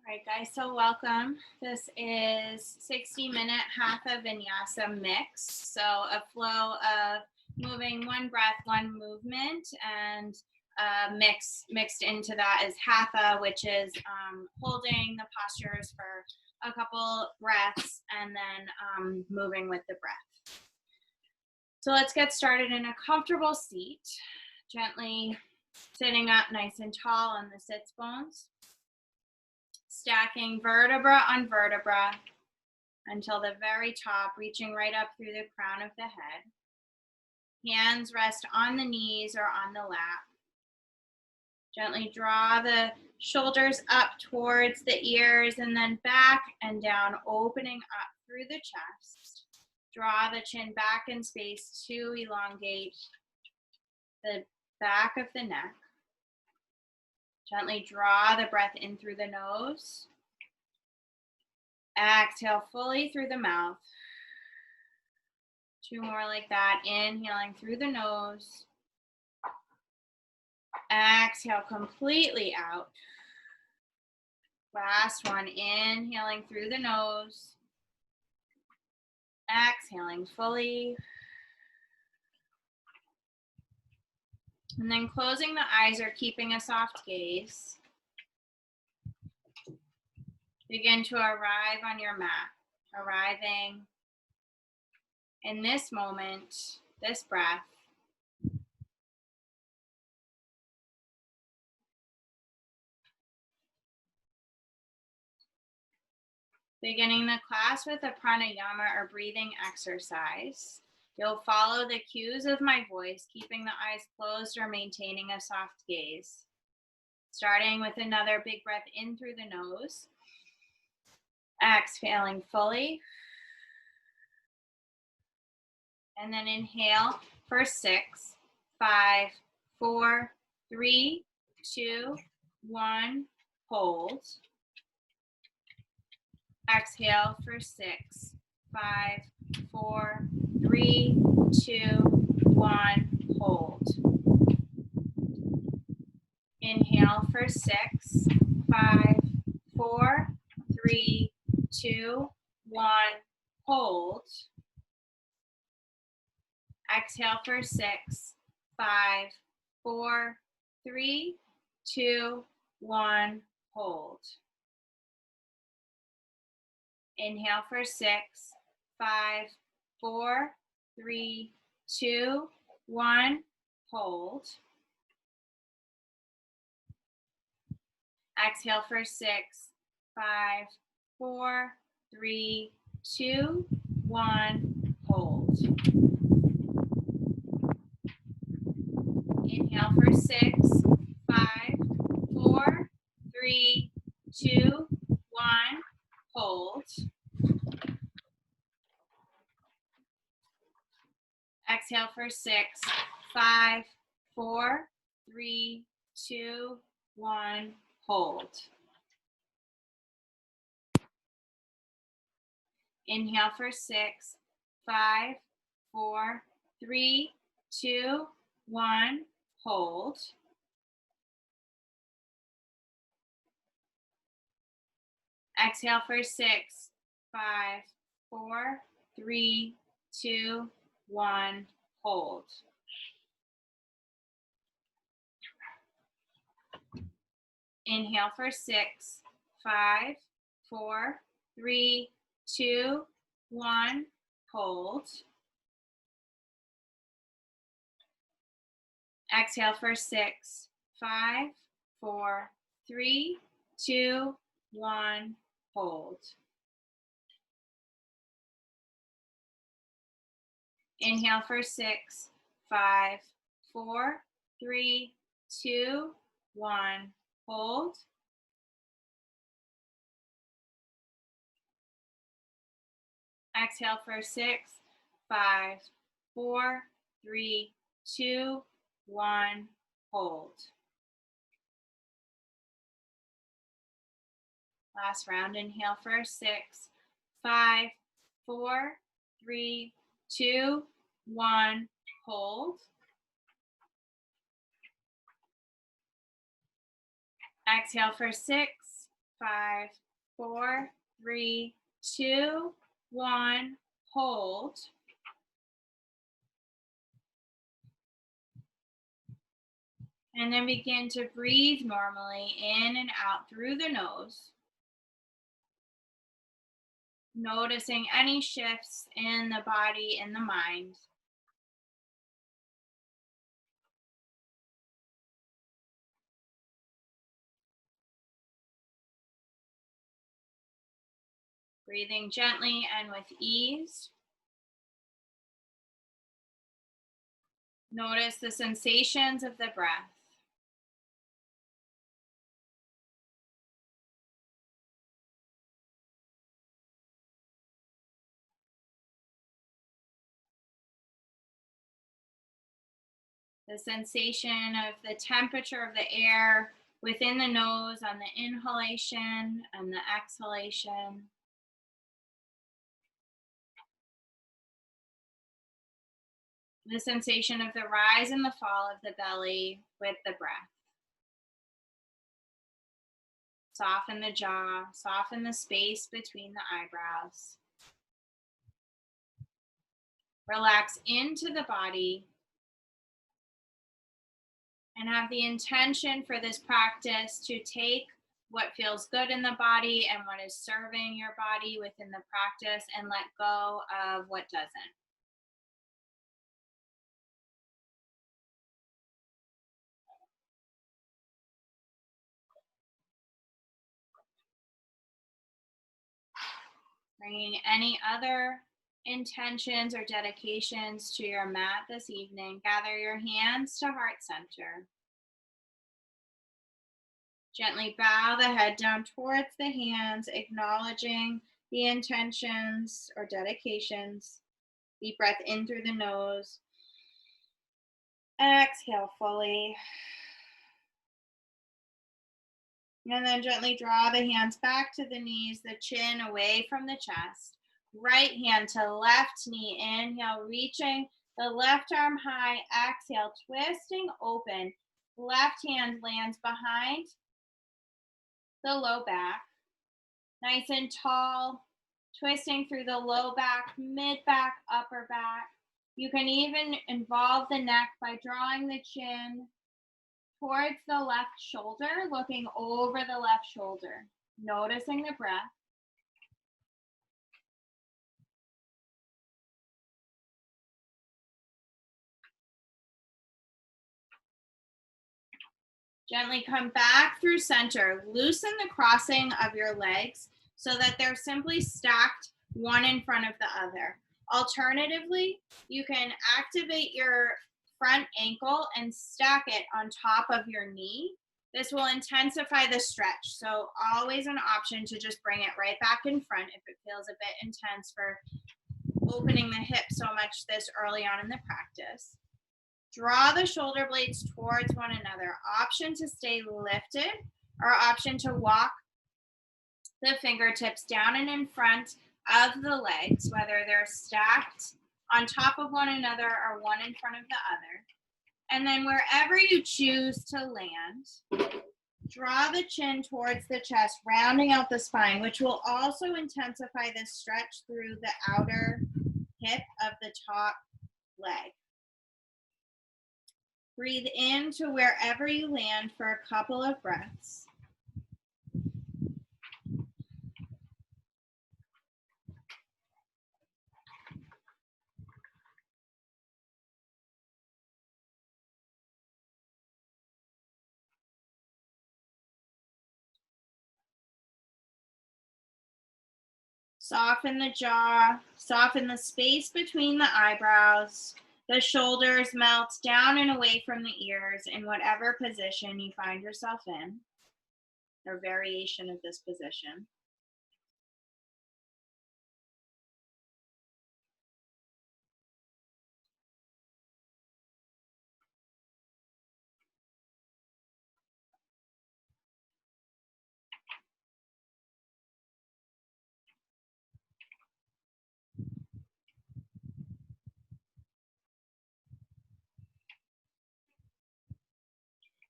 All right, guys, so welcome. This is 60-minute Hatha Vinyasa mix. So a flow of moving one breath, one movement, and mixed into that is Hatha, which is holding the postures for a couple breaths and then moving with the breath. So let's get started in a comfortable seat, gently sitting up nice and tall on the sits bones. Stacking vertebra on vertebra until the very top, reaching right up through the crown of the head. Hands rest on the knees or on the lap. Gently draw the shoulders up towards the ears and then back and down, opening up through the chest. Draw the chin back in space to elongate the back of the neck. Gently draw the breath in through the nose. Exhale fully through the mouth. Two more like that. Inhaling through the nose. Exhale completely out. Last one. Inhaling through the nose. Exhaling fully. And then closing the eyes or keeping a soft gaze. Begin to arrive on your mat. Arriving in this moment, this breath. Beginning the class with a pranayama or breathing exercise. You'll follow the cues of my voice, keeping the eyes closed or maintaining a soft gaze. Starting with another big breath in through the nose. Exhaling fully. And then inhale for 6, 5, 4, 3, 2, 1. Hold. Exhale for 6, 5, 4, 3, 2, 1. Hold. Inhale for 6, 5, 4, 3, 2, 1. Hold. Exhale for 6, 5, 4, 3, 2, 1. Hold. Inhale for 6, 5, 4, 3, 2, 1. Hold. Exhale for 6, 5, 4, 3, 2, 1. Hold. Inhale for 6, 5, 4, 3, 2, 1. Hold. Exhale for 6, 5, 4, 3, 2, 1. Hold. Inhale for 6, 5, 4, 3, 2, 1. Hold. Exhale for 6, 5, 4, 3, 2, 1. Hold. Inhale for 6, 5, 4, 3, 2, 1. Hold. Exhale for 6, 5, 4, 3, 2, 1. Hold. Inhale for 6, 5, 4, 3, 2, 1. Hold. Exhale for 6, 5, 4, 3, 2, 1. Hold. Last round. Inhale for 6, 5, 4, 3, 2, 1. Hold. Exhale for 6, 5, 4, 3, 2, 1. Hold. And then begin to breathe normally in and out through the nose. Noticing any shifts in the body and the mind. Breathing gently and with ease. Notice the sensations of the breath. The sensation of the temperature of the air within the nose on the inhalation and the exhalation. The sensation of the rise and the fall of the belly with the breath. Soften the jaw, soften the space between the eyebrows. Relax into the body and have the intention for this practice to take what feels good in the body and what is serving your body within the practice and let go of what doesn't. Bringing any other intentions or dedications to your mat this evening, gather your hands to heart center. Gently bow the head down towards the hands, acknowledging the intentions or dedications. Deep breath in through the nose. Exhale fully. And then gently draw the hands back to the knees, the chin away from the chest. Right hand to left knee. Inhale, reaching the left arm high. Exhale, twisting open. Left hand lands behind the low back. Nice and tall. Twisting through the low back, mid back, upper back. You can even involve the neck by drawing the chin towards the left shoulder, looking over the left shoulder, noticing the breath. Gently come back through center. Loosen the crossing of your legs so that they're simply stacked one in front of the other. Alternatively, you can activate your front ankle and stack it on top of your knee. This will intensify the stretch. So always an option to just bring it right back in front if it feels a bit intense for opening the hip so much this early on in the practice. Draw the shoulder blades towards one another. Option to stay lifted or option to walk the fingertips down and in front of the legs, whether they're stacked on top of one another or one in front of the other. And then wherever you choose to land, draw the chin towards the chest, rounding out the spine, which will also intensify this stretch through the outer hip of the top leg. Breathe in to wherever you land for a couple of breaths. Soften the jaw, soften the space between the eyebrows. The shoulders melt down and away from the ears in whatever position you find yourself in, or variation of this position.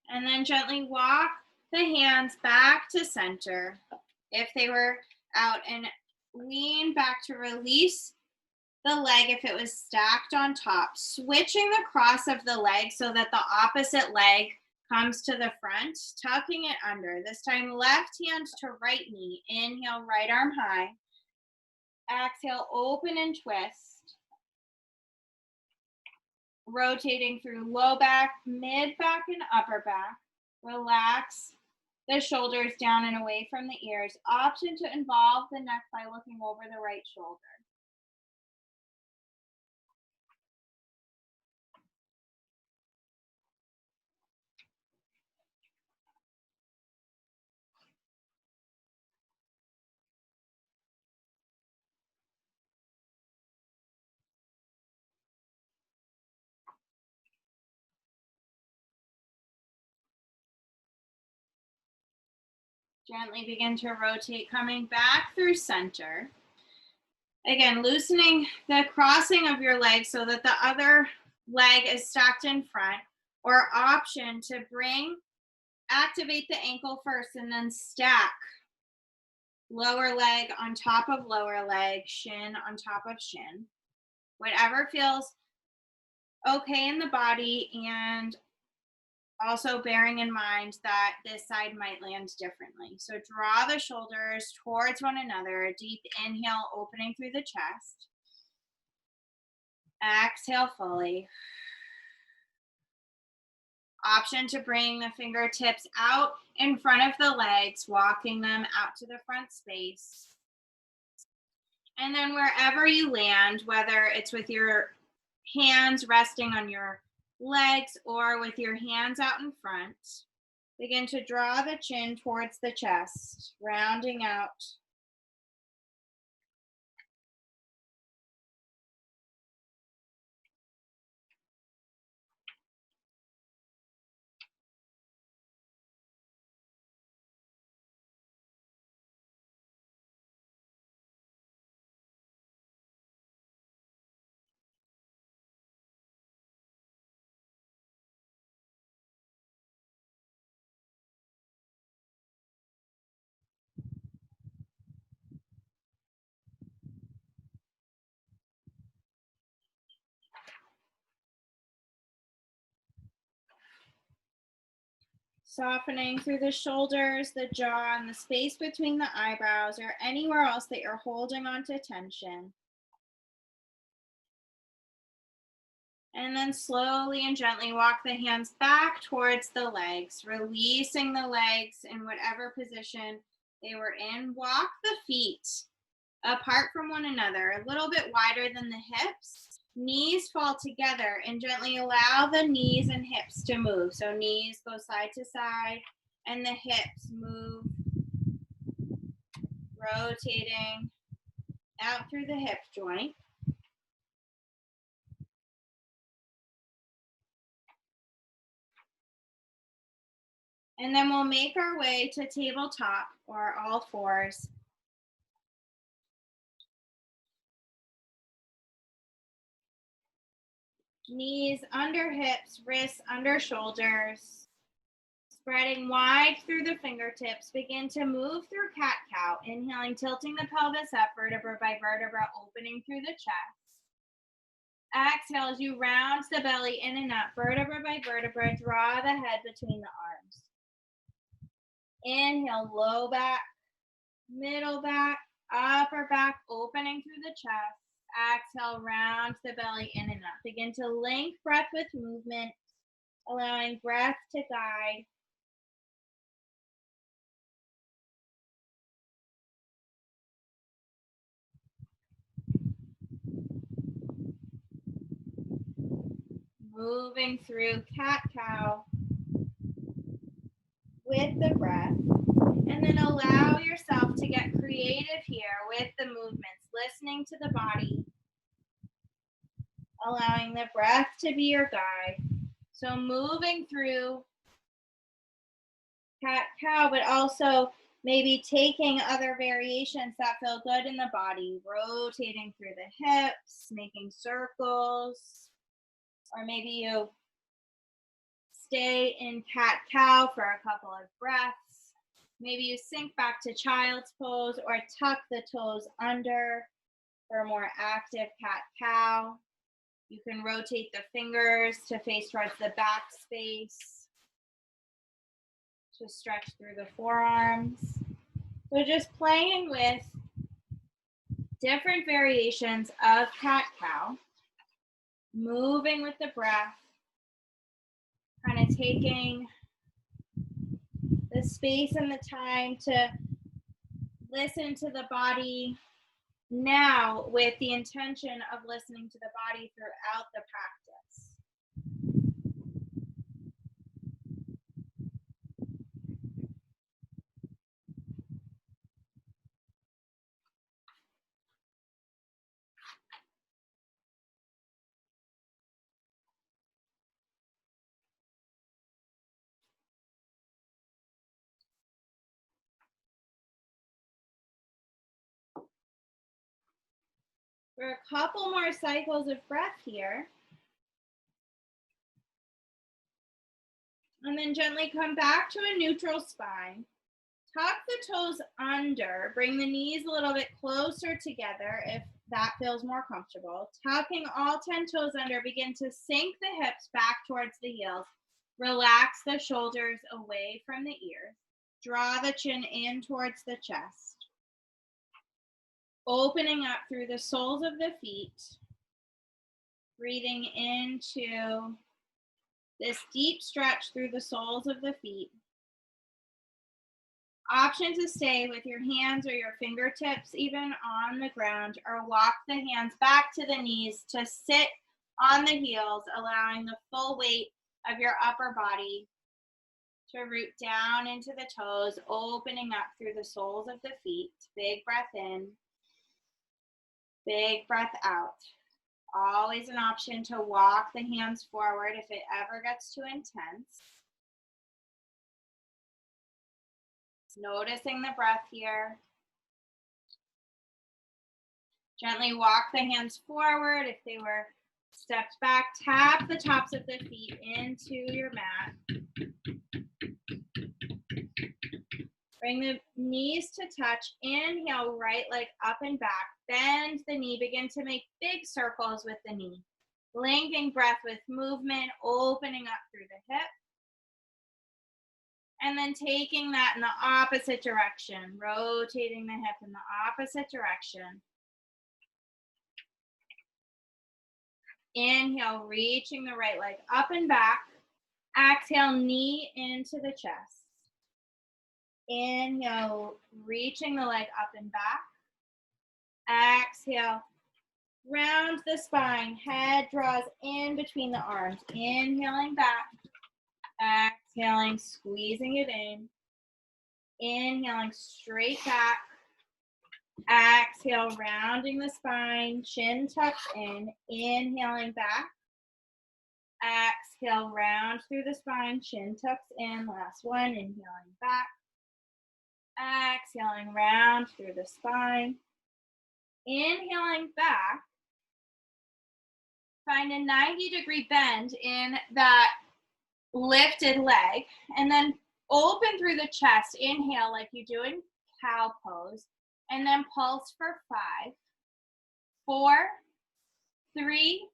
And then gently walk the hands back to center if they were out, and lean back to release the leg if it was stacked on top, switching the cross of the leg so that the opposite leg comes to the front, tucking it under. This time, left hand to right knee. Inhale, right arm high. Exhale, open and twist. Rotating through low back, mid back, and upper back. Relax the shoulders down and away from the ears. Option to involve the neck by looking over the right shoulder. Gently begin to rotate, coming back through center. Again, loosening the crossing of your leg so that the other leg is stacked in front, or option to activate the ankle first and then stack lower leg on top of lower leg, shin on top of shin. Whatever feels okay in the body, and also bearing in mind that this side might land differently. So draw the shoulders towards one another. Deep inhale, opening through the chest. Exhale fully. Option to bring the fingertips out in front of the legs, walking them out to the front space. And then wherever you land, whether it's with your hands resting on your legs or with your hands out in front, begin to draw the chin towards the chest, rounding out. Softening through the shoulders, the jaw, and the space between the eyebrows, or anywhere else that you're holding on to tension. And then slowly and gently walk the hands back towards the legs, releasing the legs in whatever position they were in. Walk the feet apart from one another, a little bit wider than the hips. Knees fall together, and gently allow the knees and hips to move. So knees go side to side and the hips move, rotating out through the hip joint. And then we'll make our way to tabletop or all fours. Knees under hips, wrists under shoulders. Spreading wide through the fingertips, begin to move through cat-cow. Inhaling, tilting the pelvis up, vertebra by vertebra, opening through the chest. Exhale as you round the belly in and up, vertebra by vertebra, draw the head between the arms. Inhale, low back, middle back, upper back, opening through the chest. Exhale, round the belly in and up. Begin to link breath with movement, allowing breath to guide. Moving through cat-cow with the breath. And then allow yourself to get creative here with the movements, listening to the body, allowing the breath to be your guide. So moving through cat-cow, but also maybe taking other variations that feel good in the body, rotating through the hips, making circles, or maybe you stay in cat-cow for a couple of breaths. Maybe you sink back to child's pose or tuck the toes under for a more active cat-cow. You can rotate the fingers to face towards the back space to stretch through the forearms. So just playing with different variations of cat-cow, moving with the breath, kind of taking the space and the time to listen to the body now with the intention of listening to the body throughout the practice. For a couple more cycles of breath here. And then gently come back to a neutral spine. Tuck the toes under. Bring the knees a little bit closer together if that feels more comfortable. Tucking all 10 toes under. Begin to sink the hips back towards the heels. Relax the shoulders away from the ears. Draw the chin in towards the chest. Opening up through the soles of the feet, breathing into this deep stretch through the soles of the feet. Option to stay with your hands or your fingertips even on the ground, or walk the hands back to the knees to sit on the heels, allowing the full weight of your upper body to root down into the toes, opening up through the soles of the feet. Big breath in. Big breath out. Always an option to walk the hands forward if it ever gets too intense. Noticing the breath here. Gently walk the hands forward. If they were stepped back, tap the tops of the feet into your mat. Bring the knees to touch. Inhale, right leg up and back. Bend the knee. Begin to make big circles with the knee. Linking breath with movement, opening up through the hip. And then taking that in the opposite direction, rotating the hip in the opposite direction. Inhale, reaching the right leg up and back. Exhale, knee into the chest. Inhale, reaching the leg up and back. Exhale, round the spine. Head draws in between the arms. Inhaling back. Exhaling, squeezing it in. Inhaling straight back. Exhale, rounding the spine. Chin tucks in. Inhaling back. Exhale, round through the spine. Chin tucks in. Last one. Inhaling back. Exhaling, round through the spine. Inhaling back. Find a 90-degree bend in that lifted leg, and then open through the chest. Inhale like you do in cow pose, and then pulse for 5, 4, 3,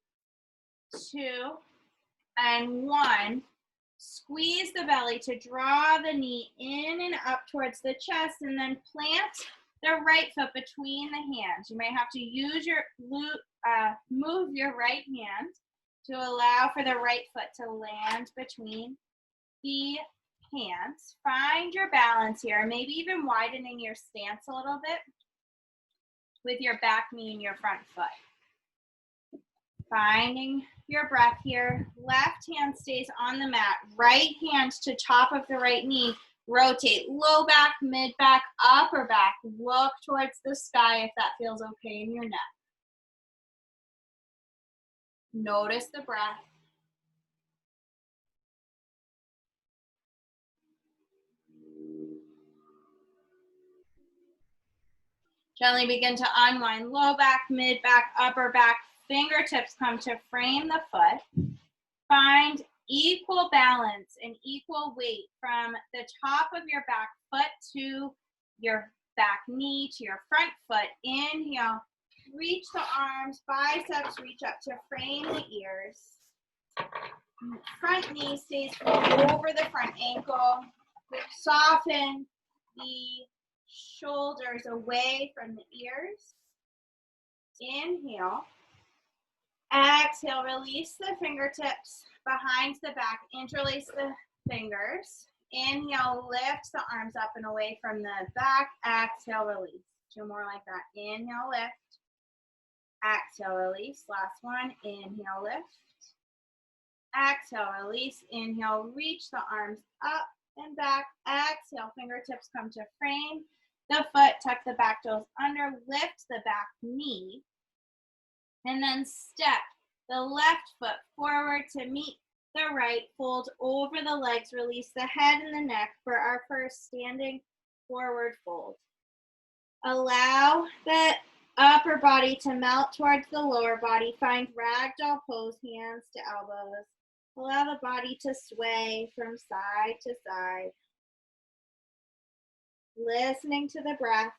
2, and 1. Squeeze the belly to draw the knee in and up towards the chest, and then plant the right foot between the hands. You may have to use your move your right hand to allow for the right foot to land between the hands. Find your balance here, maybe even widening your stance a little bit with your back knee and your front foot. Finding your breath here. Left hand stays on the mat. Right hand to top of the right knee. Rotate low back, mid back, upper back. Look towards the sky if that feels okay in your neck. Notice the breath. Gently begin to unwind low back, mid back, upper back. Fingertips come to frame the foot. Find equal balance and equal weight from the top of your back foot to your back knee to your front foot. Inhale, reach the arms, biceps reach up to frame the ears. Front knee stays over the front ankle. Soften the shoulders away from the ears. Inhale. Exhale, release the fingertips behind the back. Interlace the fingers. Inhale, lift the arms up and away from the back. Exhale, release. Two more like that. Inhale, lift. Exhale, release. Last one. Inhale, lift. Exhale, release. Inhale, reach the arms up and back. Exhale, fingertips come to frame the foot. Tuck the back toes under. Lift the back knee. And then step the left foot forward to meet the right. Fold over the legs. Release the head and the neck for our first standing forward fold. Allow the upper body to melt towards the lower body. Find ragdoll pose, hands to elbows. Allow the body to sway from side to side. Listening to the breath.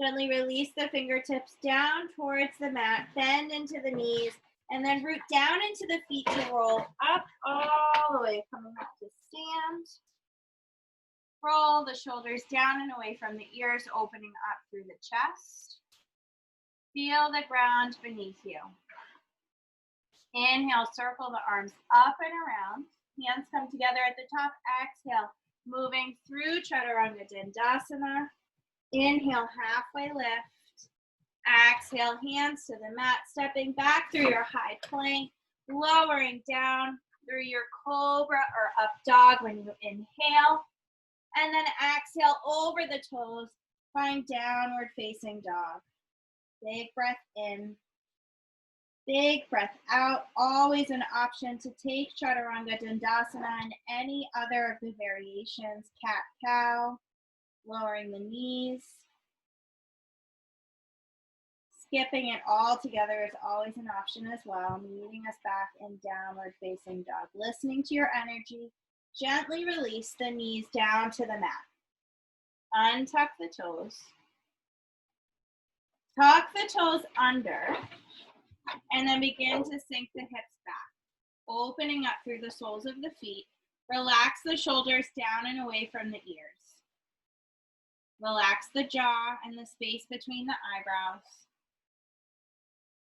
Gently release the fingertips down towards the mat. Bend into the knees. And then root down into the feet to roll up all the way, coming up to stand. Roll the shoulders down and away from the ears, opening up through the chest. Feel the ground beneath you. Inhale, circle the arms up and around. Hands come together at the top. Exhale, moving through Chaturanga Dandasana. Inhale, halfway lift. Exhale, hands to the mat, stepping back through your high plank, lowering down through your cobra or up dog when you inhale. And then exhale over the toes, find downward facing dog. Big breath in, big breath out. Always an option to take Chaturanga Dandasana and any other of the variations. Cat, cow, lowering the knees. Skipping it all together is always an option as well, meeting us back in downward facing dog. Listening to your energy, gently release the knees down to the mat. Untuck the toes. Tuck the toes under, and then begin to sink the hips back, opening up through the soles of the feet. Relax the shoulders down and away from the ears. Relax the jaw and the space between the eyebrows.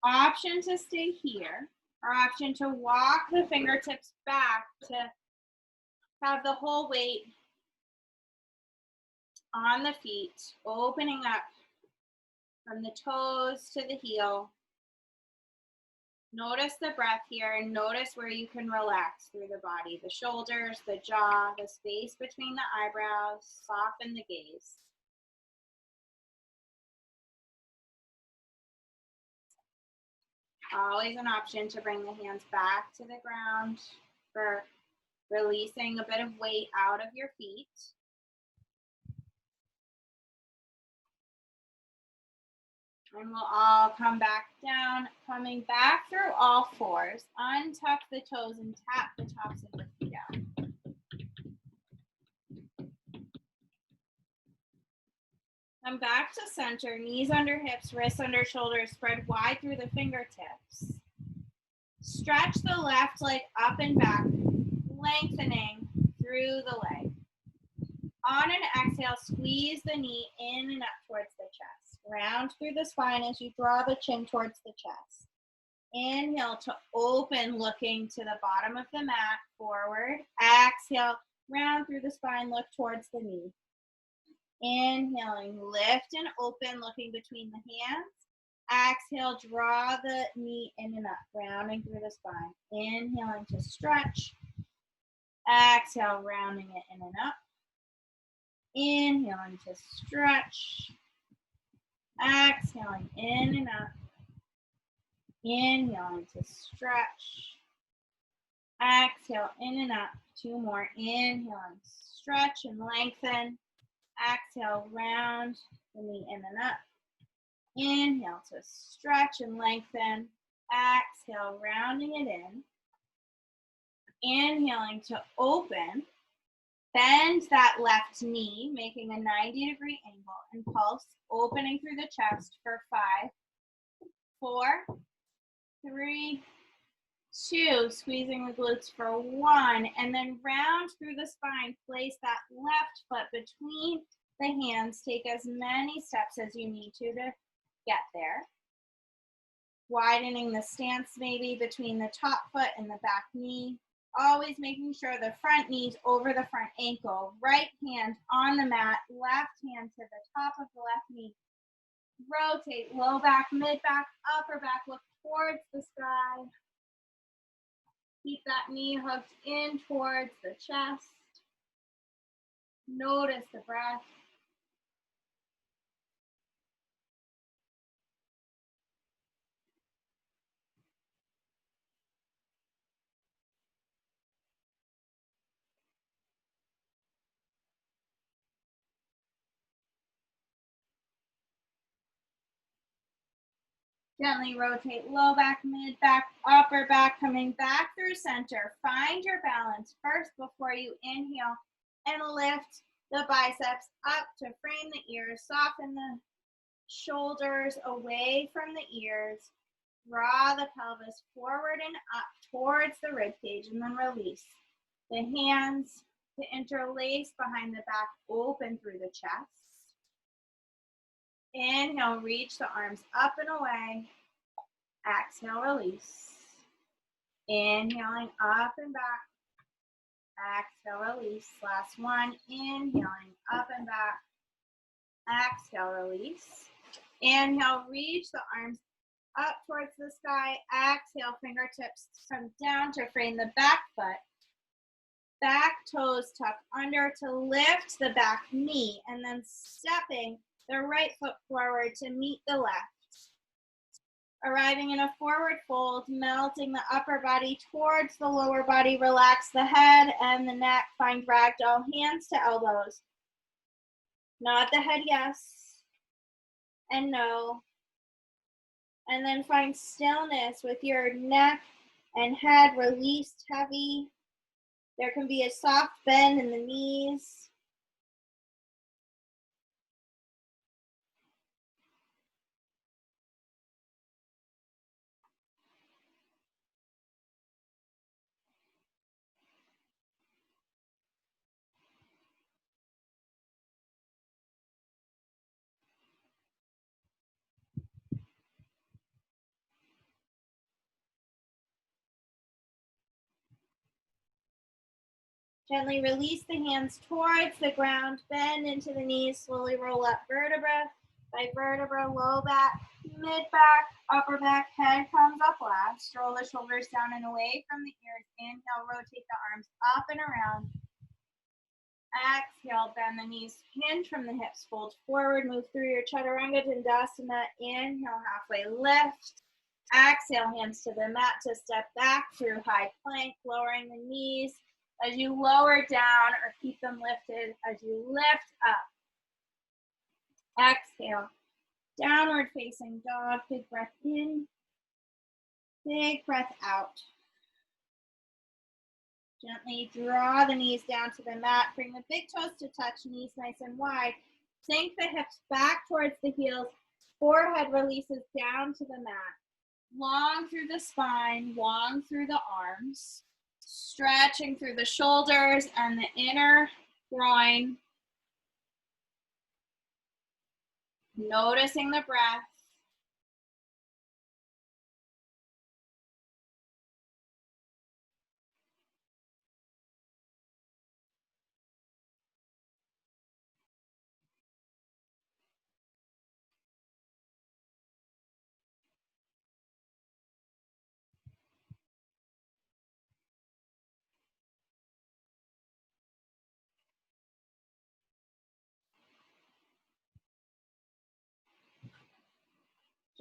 Option to stay here, or option to walk the fingertips back to have the whole weight on the feet, opening up from the toes to the heel. Notice the breath here and notice where you can relax through the body, the shoulders, the jaw, the space between the eyebrows. Soften the gaze. Always an option to bring the hands back to the ground for releasing a bit of weight out of your feet. And we'll all come back down, coming back through all fours. Untuck the toes and tap the tops of the feet out. Come back to center, knees under hips, wrists under shoulders, spread wide through the fingertips. Stretch the left leg up and back, lengthening through the leg. On an exhale, squeeze the knee in and up towards the chest. Round through the spine as you draw the chin towards the chest. Inhale to open, looking to the bottom of the mat, forward. Exhale, round through the spine, look towards the knee. Inhaling, lift and open, looking between the hands. Exhale, draw the knee in and up, rounding through the spine. Inhaling to stretch. Exhale, rounding it in and up. Inhaling to stretch. Exhaling in and up. Inhaling to stretch. Exhale in and up. Two more. Inhaling, stretch and lengthen. Exhale, round the knee in and up. Inhale to stretch and lengthen. Exhale, rounding it in. Inhaling to open. Bend that left knee, making a 90-degree angle, and pulse, opening through the chest for 5, 4, 3, 2, squeezing the glutes for 1, and then round through the spine. Place that left foot between the hands. Take as many steps as you need to get there. Widening the stance maybe between the top foot and the back knee. Always making sure the front knee's over the front ankle. Right hand on the mat, left hand to the top of the left knee. Rotate, low back, mid back, upper back, look towards the sky. Keep that knee hooked in towards the chest. Notice the breath. Gently rotate low back, mid back, upper back, coming back through center. Find your balance first before you inhale and lift the biceps up to frame the ears. Soften the shoulders away from the ears. Draw the pelvis forward and up towards the rib cage, and then release. The hands to interlace behind the back, open through the chest. Inhale, reach the arms up and away. Exhale, release. Inhaling up and back. Exhale, release. Last one. Inhaling up and back. Exhale, release. Inhale, reach the arms up towards the sky. Exhale, fingertips come down to frame the back foot. Back toes tuck under to lift the back knee, and then stepping the right foot forward to meet the left. Arriving in a forward fold, melting the upper body towards the lower body. Relax the head and the neck. Find ragdoll, hands to elbows. Nod the head yes and no. And then find stillness with your neck and head released heavy. There can be a soft bend in the knees. Gently release the hands towards the ground, bend into the knees, slowly roll up vertebra by vertebra, low back, mid back, upper back, head comes up last. Roll the shoulders down and away from the ears. Inhale, rotate the arms up and around. Exhale, bend the knees, hinge from the hips, fold forward, move through your Chaturanga Dandasana. Inhale, halfway lift. Exhale, hands to the mat to step back through high plank, lowering the knees as you lower down or keep them lifted as you lift up. Exhale, downward facing dog. Big breath in, big breath out. Gently draw the knees down to the mat. Bring the big toes to touch, knees nice and wide. Sink the hips back towards the heels. Forehead releases down to the mat. Long through the spine, long through the arms. Stretching through the shoulders and the inner groin. Noticing the breath.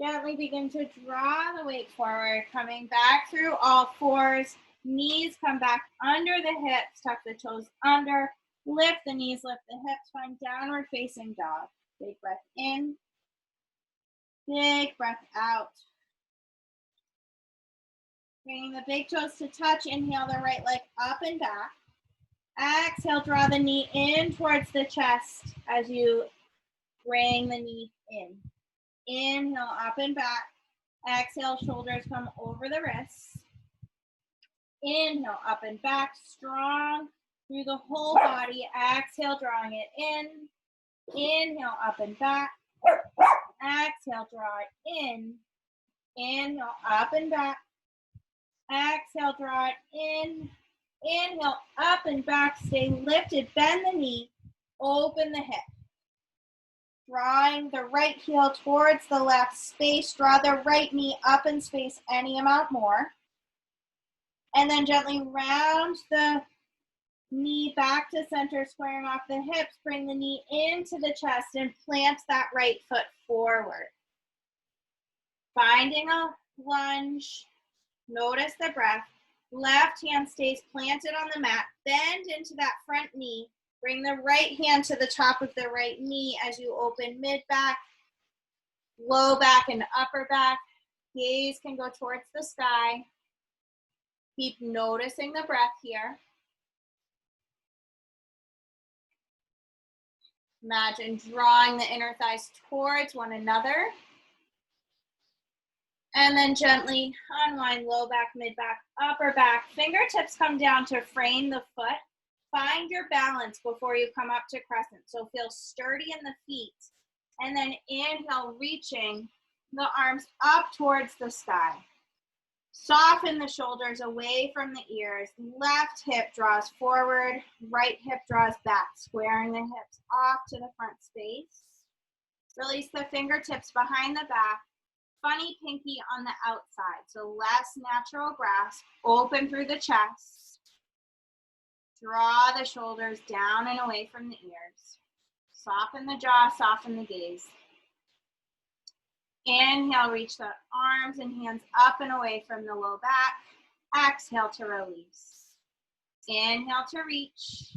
Gently begin to draw the weight forward, coming back through all fours. Knees come back under the hips, tuck the toes under. Lift the knees, lift the hips, find downward facing dog. Big breath in, big breath out. Bringing the big toes to touch, inhale the right leg up and back. Exhale, draw the knee in towards the chest as you bring the knee in. Inhale, up and back. Exhale, shoulders come over the wrists. Inhale, up and back, strong through the whole body. Exhale, drawing it in. Inhale, up and back. Exhale, draw it in. Inhale, up and back. Exhale, draw it in. Inhale, up and back. Stay lifted. Bend the knee. Open the hip. Drawing the right heel towards the left space. Draw the right knee up in space any amount more. And then gently round the knee back to center, squaring off the hips. Bring the knee into the chest and plant that right foot forward. Finding a lunge. Notice the breath. Left hand stays planted on the mat. Bend into that front knee. Bring the right hand to the top of the right knee as you open mid-back, low back, and upper back. Gaze can go towards the sky. Keep noticing the breath here. Imagine drawing the inner thighs towards one another. And then gently unwind low back, mid back, upper back. Fingertips come down to frame the foot. Find your balance before you come up to crescent. So feel sturdy in the feet. And then inhale, reaching the arms up towards the sky. Soften the shoulders away from the ears. Left hip draws forward, right hip draws back, squaring the hips off to the front space. Release the fingertips behind the back. Funny pinky on the outside, so less natural grasp. Open through the chest. Draw the shoulders down and away from the ears. Soften the jaw, soften the gaze. Inhale, reach the arms and hands up and away from the low back. Exhale to release. Inhale to reach.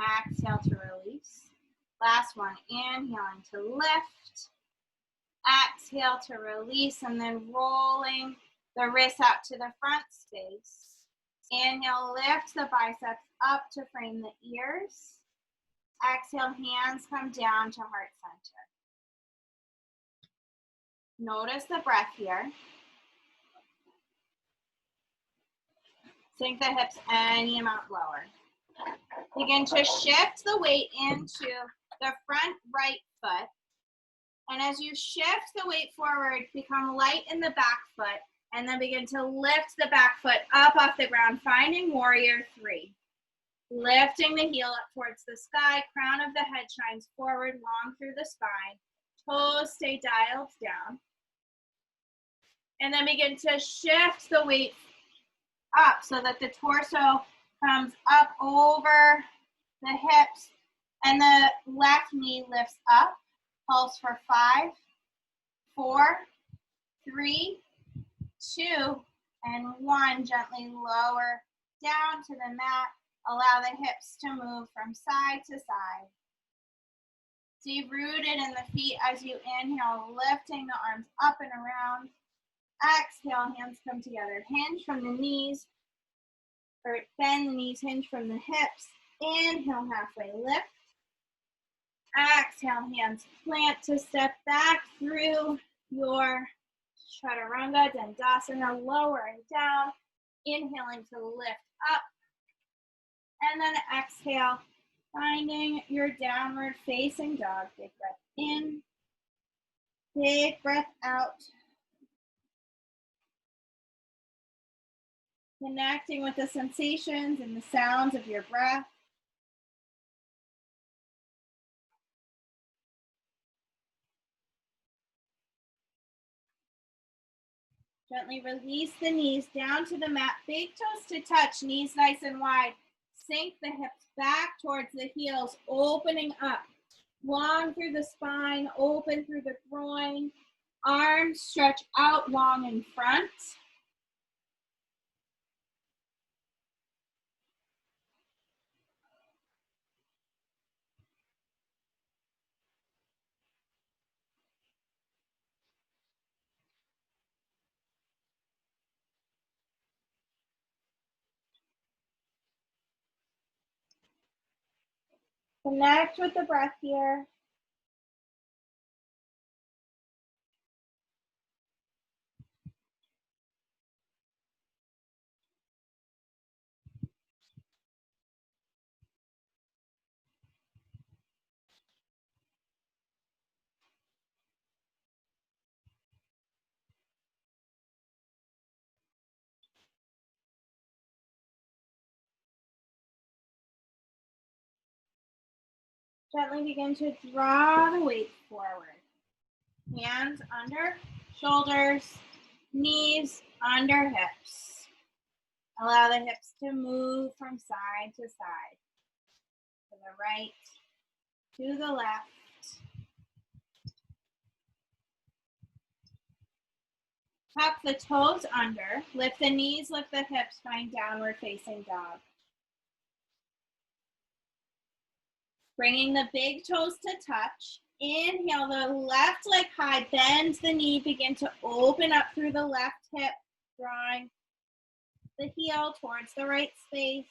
Exhale to release. Last one, inhaling to lift. Exhale to release, and then rolling the wrists out to the front space. Inhale, lift the biceps up to frame the ears. Exhale, hands come down to heart center. Notice the breath here. Sink the hips any amount lower. Begin to shift the weight into the front right foot. And as you shift the weight forward, become light in the back foot, and then begin to lift the back foot up off the ground, finding warrior 3. Lifting the heel up towards the sky, crown of the head shines forward, long through the spine. Toes stay dialed down. And then begin to shift the weight up so that the torso comes up over the hips and the left knee lifts up. Pulse for 5, 4, 3, 2, and 1. Gently lower down to the mat. Allow the hips to move from side to side. Stay rooted in the feet as you inhale, lifting the arms up and around. Exhale, hands come together. Hinge from the knees, or bend the knees, hinge from the hips. Inhale, halfway lift. Exhale, hands plant to step back through your Chaturanga, Dandasana, lowering down, inhaling to lift up, and then exhale, finding your downward facing dog. Big breath in, big breath out. Connecting with the sensations and the sounds of your breath. Gently release the knees down to the mat, big toes to touch, knees nice and wide. Sink the hips back towards the heels, opening up. Long through the spine, open through the groin. Arms stretch out long in front. Connect with the breath here. Gently begin to draw the weight forward. Hands under shoulders, knees under hips. Allow the hips to move from side to side, to the right, to the left. Tuck the toes under, lift the knees, lift the hips, find downward facing dog. Bringing the big toes to touch. Inhale, the left leg high, bend the knee, begin to open up through the left hip, drawing the heel towards the right space.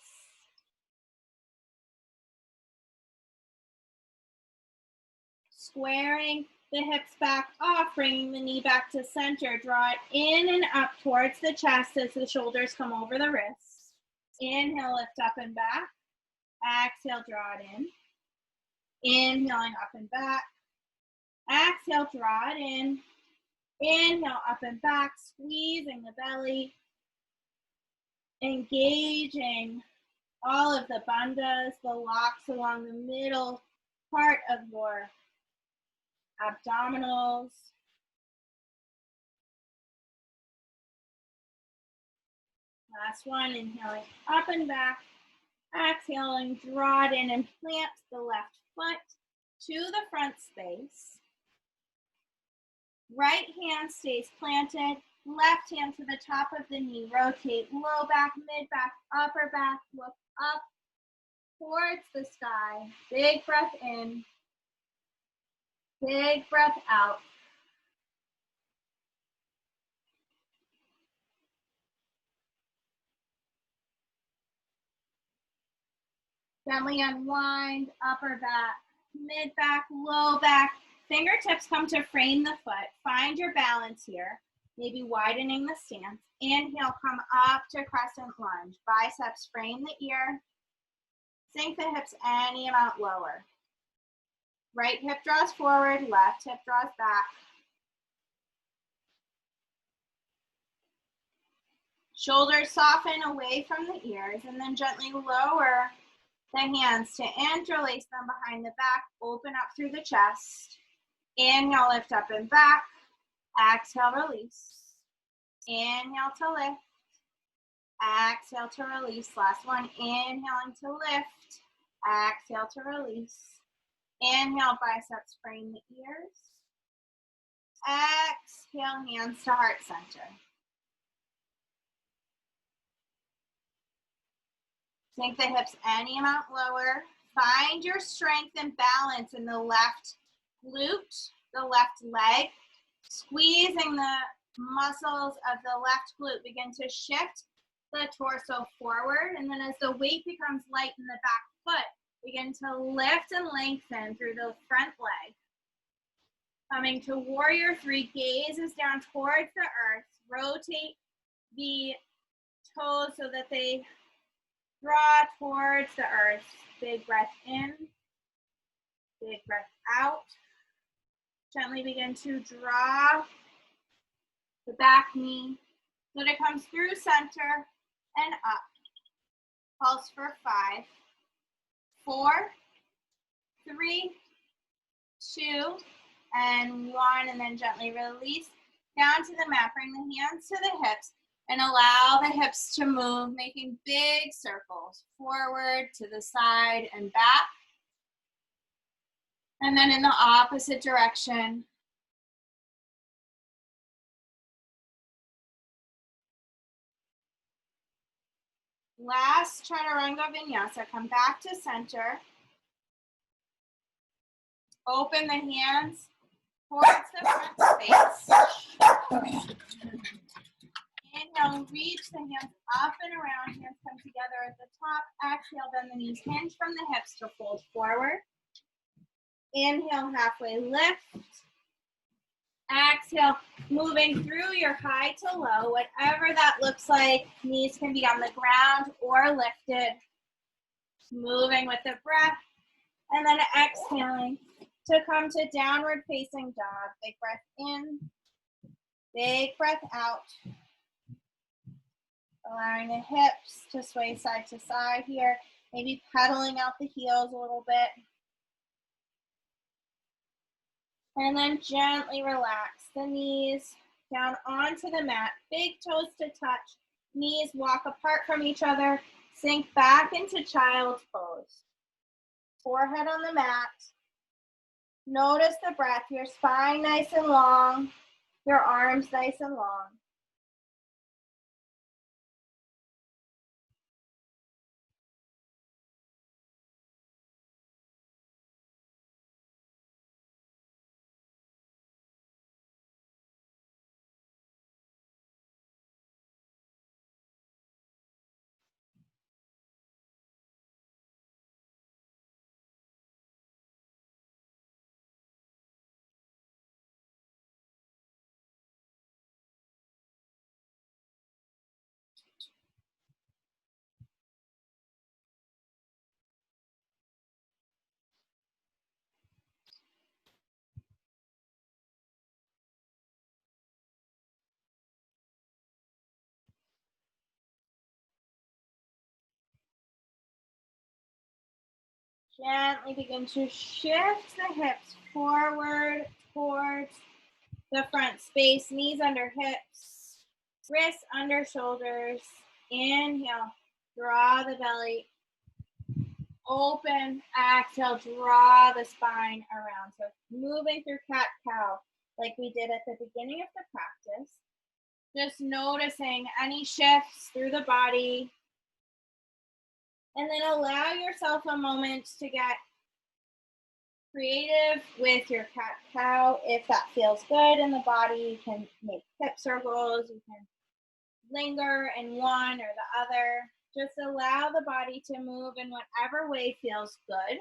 Squaring the hips back off, bringing the knee back to center. Draw it in and up towards the chest as the shoulders come over the wrists. Inhale, lift up and back. Exhale, draw it in. Inhaling up and back. Exhale, draw it in. Inhale, up and back, squeezing the belly. Engaging all of the bandhas, the locks along the middle part of your abdominals. Last one, inhaling up and back. Exhaling, draw it in and plant the left foot to the front space. Right hand stays planted. Left hand to the top of the knee. Rotate low back, mid back, upper back. Look up towards the sky. Big breath in. Big breath out. Gently unwind, upper back, mid back, low back. Fingertips come to frame the foot. Find your balance here. Maybe widening the stance. Inhale, come up to crescent lunge. Biceps frame the ear. Sink the hips any amount lower. Right hip draws forward, left hip draws back. Shoulders soften away from the ears and then gently lower the hands to interlace them behind the back. Open up through the chest. Inhale, lift up and back. Exhale, release. Inhale to lift. Exhale to release. Last one, inhaling to lift. Exhale to release. Inhale, biceps frame the ears. Exhale, hands to heart center. Sink the hips any amount lower. Find your strength and balance in the left glute, the left leg. Squeezing the muscles of the left glute. Begin to shift the torso forward. And then as the weight becomes light in the back foot, begin to lift and lengthen through the front leg. Coming to warrior three, gazes down towards the earth. Rotate the toes so that they draw towards the earth. Big breath in, big breath out. Gently begin to draw the back knee so that it comes through center and up. Pulse for 5, 4, 3, 2, and 1, and then gently release down to the mat. Bring the hands to the hips and allow the hips to move, making big circles forward, to the side, and back. And then in the opposite direction. Last Chaturanga Vinyasa. Come back to center. Open the hands towards the front space. Inhale Inhale, reach the hands up and around. Hands come together at the top. Exhale, bend the knees, hinge from the hips to fold forward. Inhale, halfway lift. Exhale, moving through your high to low, whatever that looks like. Knees can be on the ground or lifted. Moving with the breath. And then exhaling to come to downward facing dog. Big breath in, big breath out. Allowing the hips to sway side to side here. Maybe pedaling out the heels a little bit. And then gently relax the knees down onto the mat. Big toes to touch. Knees walk apart from each other. Sink back into child's pose. Forehead on the mat. Notice the breath. Your spine nice and long. Your arms nice and long. Gently begin to shift the hips forward towards the front space. Knees under hips, wrists under shoulders. Inhale, draw the belly. Open, exhale, draw the spine around. So moving through cat-cow like we did at the beginning of the practice. Just noticing any shifts through the body. And then allow yourself a moment to get creative with your cat-cow. If that feels good in the body, you can make hip circles. You can linger in one or the other. Just allow the body to move in whatever way feels good.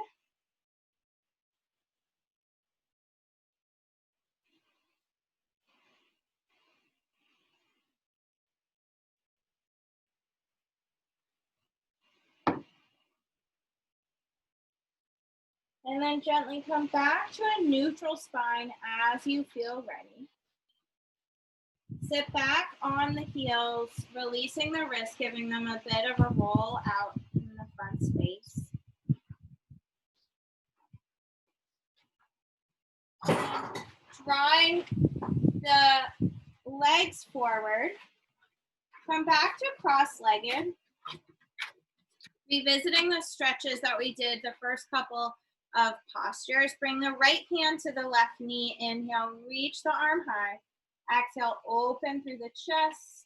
And then gently come back to a neutral spine as you feel ready. Sit back on the heels, releasing the wrists, giving them a bit of a roll out in the front space. Drawing the legs forward. Come back to cross-legged. Revisiting the stretches that we did the first couple of postures. Bring the right hand to the left knee. Inhale, reach the arm high. Exhale, open through the chest.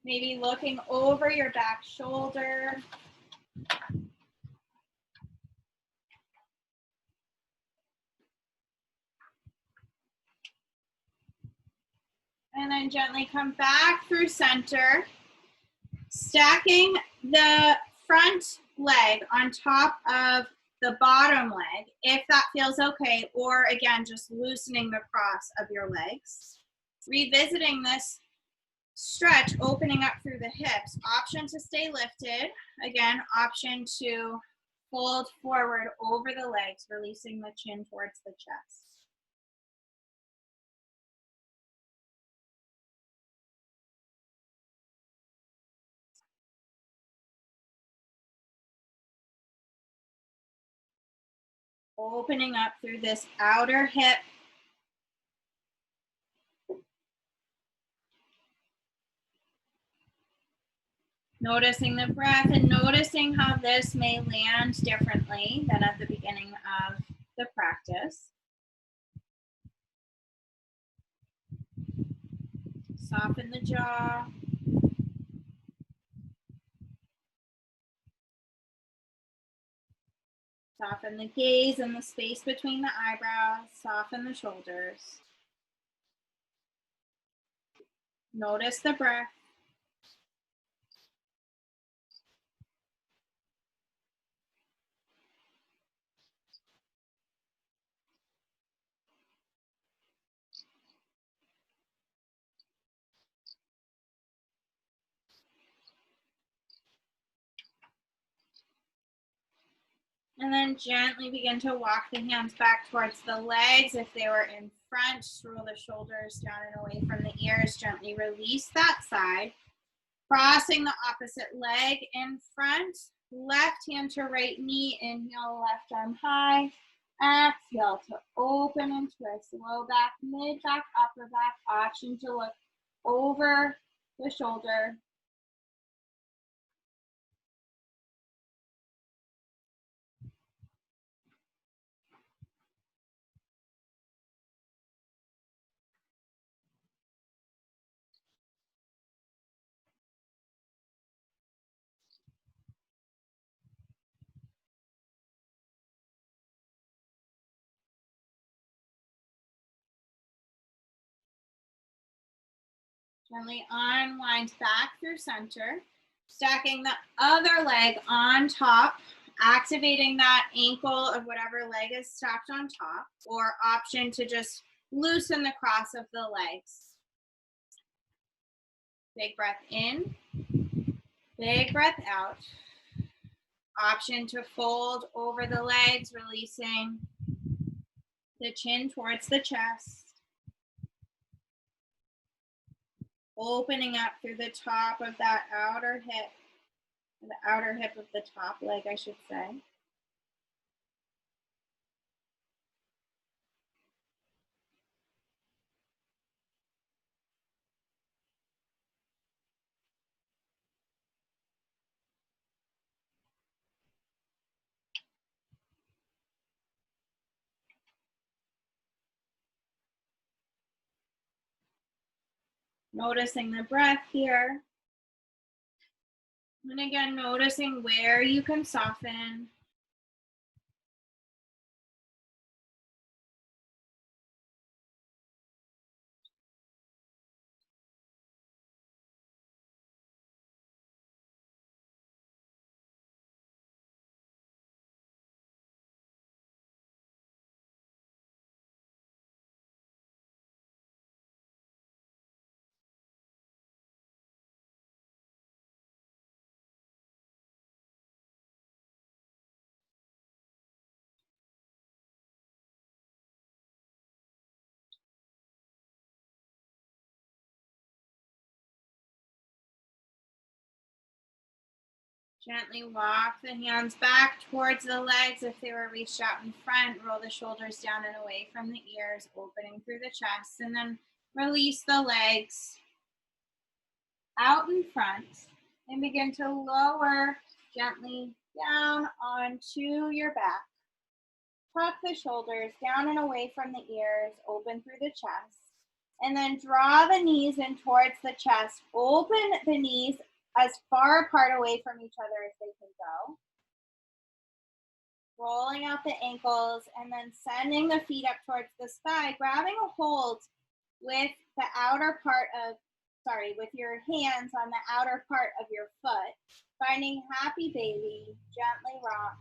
Maybe looking over your back shoulder. And then gently come back through center. Stacking the front leg on top of the bottom leg, if that feels okay, or again, just loosening the cross of your legs. Revisiting this stretch, opening up through the hips. Option to stay lifted. Again, option to fold forward over the legs, releasing the chin towards the chest. Opening up through this outer hip. Noticing the breath and noticing how this may land differently than at the beginning of the practice. Soften the jaw. Soften the gaze and the space between the eyebrows. Soften the shoulders. Notice the breath. And then gently begin to walk the hands back towards the legs. If they were in front, roll the shoulders down and away from the ears. Gently release that side. Crossing the opposite leg in front. Left hand to right knee. Inhale, left arm high. Exhale to open and twist. Low back, mid back, upper back. Option to look over the shoulder. Gently unwind back through center. Stacking the other leg on top, activating that ankle of whatever leg is stacked on top, or option to just loosen the cross of the legs. Big breath in, big breath out. Option to fold over the legs, releasing the chin towards the chest. Opening up through the top of that outer hip, the outer hip of the top leg, I should say. Noticing the breath here. And again, noticing where you can soften. Gently walk the hands back towards the legs if they were reached out in front. Roll the shoulders down and away from the ears, opening through the chest. And then release the legs out in front and begin to lower gently down onto your back. Tuck the shoulders down and away from the ears, open through the chest. And then draw the knees in towards the chest. Open the knees as far apart away from each other as they can go. Rolling out the ankles and then sending the feet up towards the sky, grabbing a hold with the outer part of, with your hands on the outer part of your foot. Finding happy baby, gently rock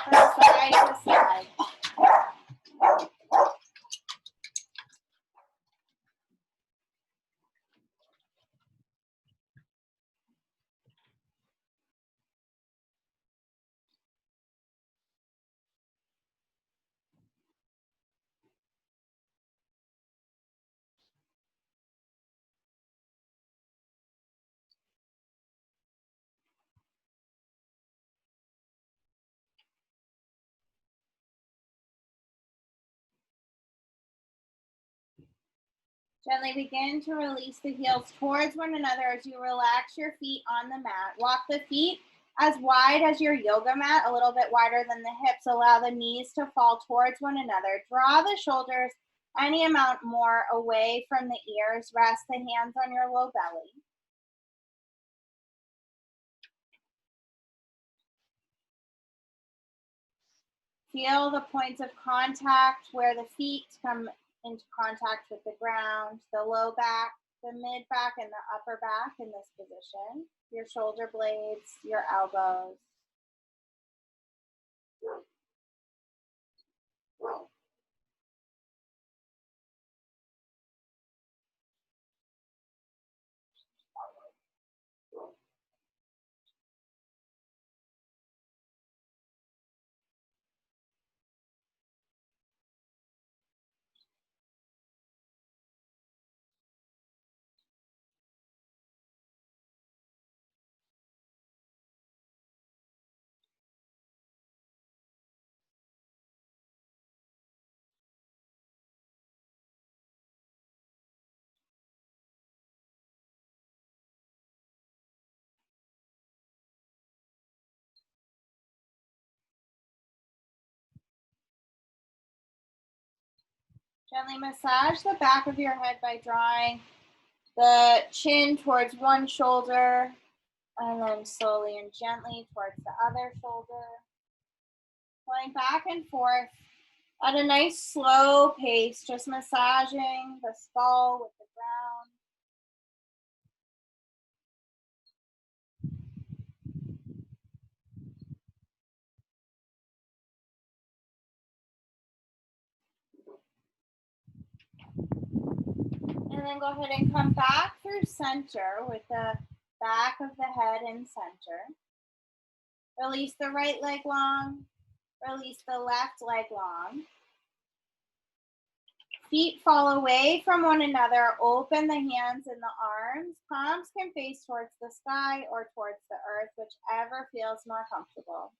from side to side. Gently begin to release the heels towards one another as you relax your feet on the mat. Walk the feet as wide as your yoga mat, a little bit wider than the hips. Allow the knees to fall towards one another. Draw the shoulders any amount more away from the ears. Rest the hands on your low belly. Feel the points of contact where the feet come into contact with the ground, the low back, the mid back, and the upper back in this position, your shoulder blades, your elbows. Gently massage the back of your head by drawing the chin towards one shoulder and then slowly and gently towards the other shoulder. Going back and forth at a nice slow pace, just massaging the skull with the ground. And then go ahead and come back through center with the back of the head in center. Release the right leg long, release the left leg long. Feet fall away from one another. Open the hands and the arms. Palms can face towards the sky or towards the earth, whichever feels more comfortable.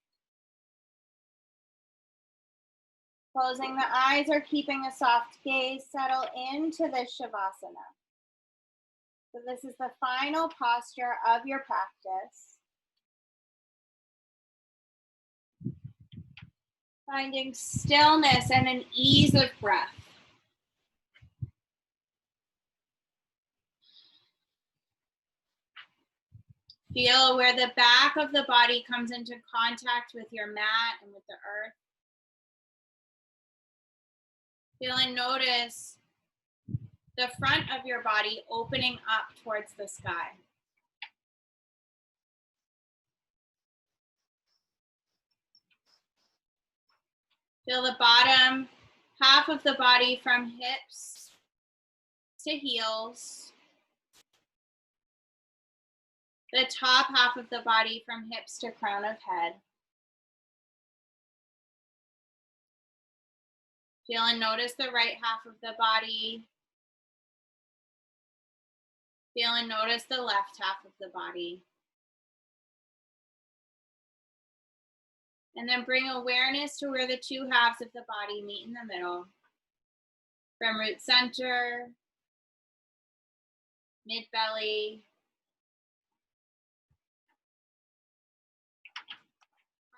Closing the eyes or keeping a soft gaze, settle into this Shavasana. So this is the final posture of your practice. Finding stillness and an ease of breath. Feel where the back of the body comes into contact with your mat and with the earth. Feel and notice the front of your body opening up towards the sky. Feel the bottom half of the body from hips to heels. The top half of the body from hips to crown of head. Feel and notice the right half of the body. Feel and notice the left half of the body. And then bring awareness to where the two halves of the body meet in the middle. From root center, mid belly,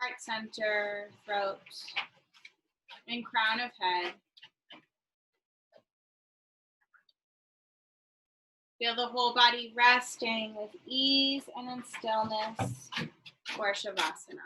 heart center, throat, and crown of head. Feel the whole body resting with ease and in stillness for Shavasana.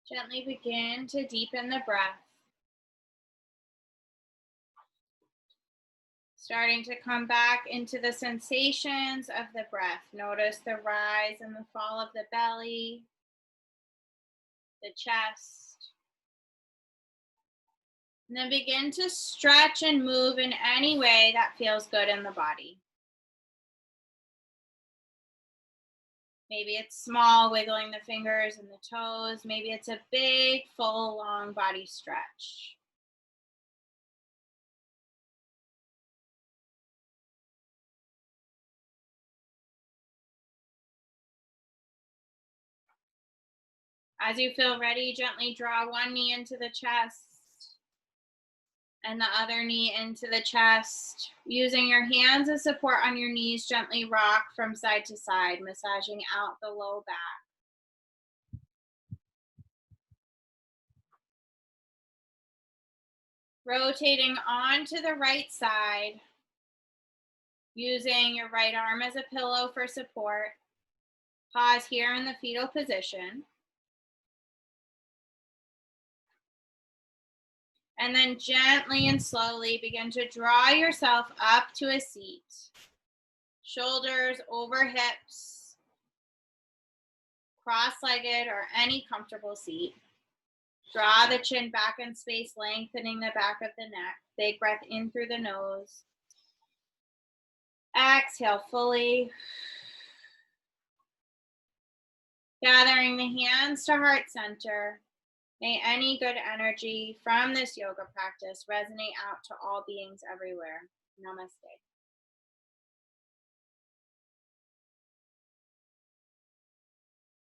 Gently begin to deepen the breath. Starting to come back into the sensations of the breath. Notice the rise and the fall of the belly, the chest. And then begin to stretch and move in any way that feels good in the body. Maybe it's small, wiggling the fingers and the toes. Maybe it's a big, full, long body stretch. As you feel ready, gently draw one knee into the chest and the other knee into the chest. Using your hands as support on your knees, gently rock from side to side, massaging out the low back. Rotating onto the right side, using your right arm as a pillow for support. Pause here in the fetal position. And then gently and slowly begin to draw yourself up to a seat. Shoulders over hips, cross-legged or any comfortable seat. Draw the chin back in space, lengthening the back of the neck. Big breath in through the nose. Exhale fully. Gathering the hands to heart center. May any good energy from this yoga practice resonate out to all beings everywhere. Namaste.